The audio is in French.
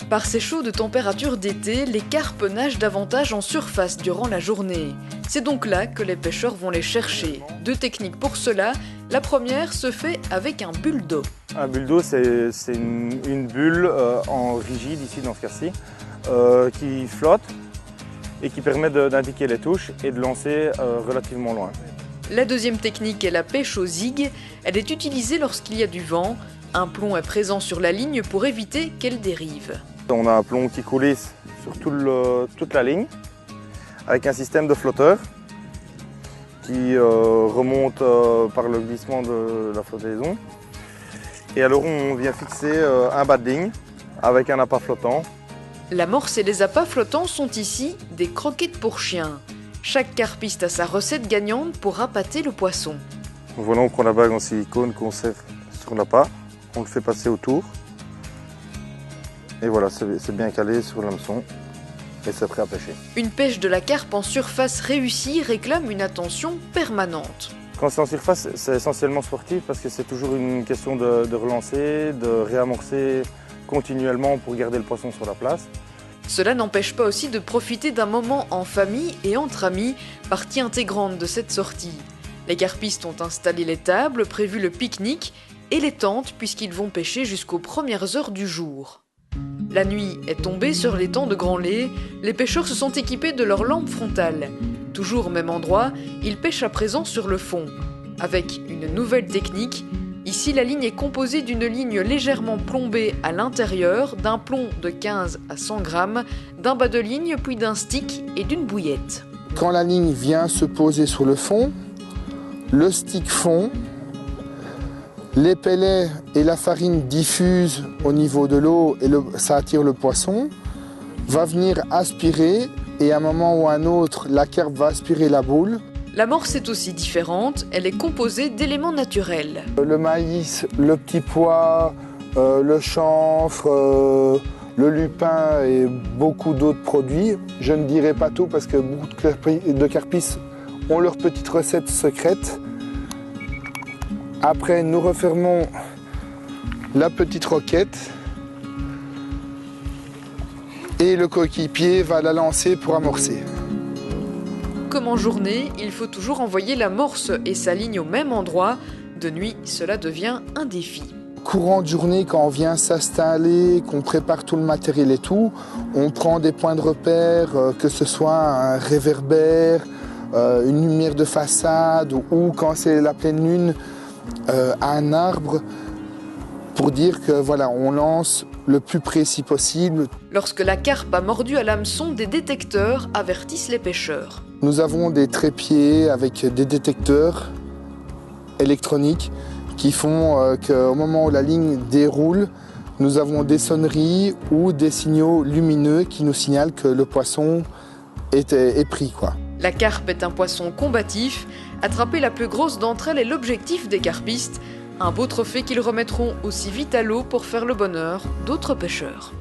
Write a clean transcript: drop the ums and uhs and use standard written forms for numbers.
Par ces chaudes températures d'été, les carpes nagent davantage en surface durant la journée. C'est donc là que les pêcheurs vont les chercher. Deux techniques pour cela. La première se fait avec un bulle d'eau. Un bulle d'eau, c'est une bulle en rigide, ici dans ce cas-ci, qui flotte et qui permet d'indiquer les touches et de lancer relativement loin. La deuxième technique est la pêche au zig. Elle est utilisée lorsqu'il y a du vent. Un plomb est présent sur la ligne pour éviter qu'elle dérive. On a un plomb qui coulisse sur toute la ligne avec un système de flotteur qui remonte par le glissement de la flottaison. Et alors on vient fixer un bas de ligne avec un appât flottant. L'amorce et les appâts flottants sont ici des croquettes pour chiens. Chaque carpiste a sa recette gagnante pour appâter le poisson. Voilà, on prend la bague en silicone qu'on serre sur l'appât, on le fait passer autour. Et voilà, c'est bien calé sur l'hameçon et c'est prêt à pêcher. Une pêche de la carpe en surface réussie réclame une attention permanente. Quand c'est en surface, c'est essentiellement sportif parce que c'est toujours une question de relancer, de réamorcer continuellement pour garder le poisson sur la place. Cela n'empêche pas aussi de profiter d'un moment en famille et entre amis, partie intégrante de cette sortie. Les carpistes ont installé les tables, prévu le pique-nique et les tentes puisqu'ils vont pêcher jusqu'aux premières heures du jour. La nuit est tombée sur l'étang de Grand Lay, les pêcheurs se sont équipés de leurs lampes frontales. Toujours au même endroit, ils pêchent à présent sur le fond. Avec une nouvelle technique, ici la ligne est composée d'une ligne légèrement plombée à l'intérieur, d'un plomb de 15 à 100 grammes, d'un bas de ligne puis d'un stick et d'une bouillette. Quand la ligne vient se poser sur le fond, le stick fond, les pellets et la farine diffusent au niveau de l'eau et ça attire le poisson, va venir aspirer et à un moment ou à un autre, la carpe va aspirer la boule. L'amorce est aussi différente, elle est composée d'éléments naturels. Le maïs, le petit pois, le chanvre, le lupin et beaucoup d'autres produits. Je ne dirai pas tout parce que beaucoup de carpistes ont leur petite recette secrète. Après, nous refermons la petite roquette et le coéquipier va la lancer pour amorcer. Comme en journée, il faut toujours envoyer l'amorce et sa ligne au même endroit. De nuit, cela devient un défi. Courant de journée, quand on vient s'installer, qu'on prépare tout le matériel et tout, on prend des points de repère, que ce soit un réverbère, une lumière de façade ou quand c'est la pleine lune, un arbre pour dire que voilà, on lance le plus précis possible. Lorsque la carpe a mordu à l'hameçon, des détecteurs avertissent les pêcheurs. Nous avons des trépieds avec des détecteurs électroniques qui font qu'au moment où la ligne déroule, nous avons des sonneries ou des signaux lumineux qui nous signalent que le poisson est pris, quoi. La carpe est un poisson combatif. Attraper la plus grosse d'entre elles est l'objectif des carpistes. Un beau trophée qu'ils remettront aussi vite à l'eau pour faire le bonheur d'autres pêcheurs.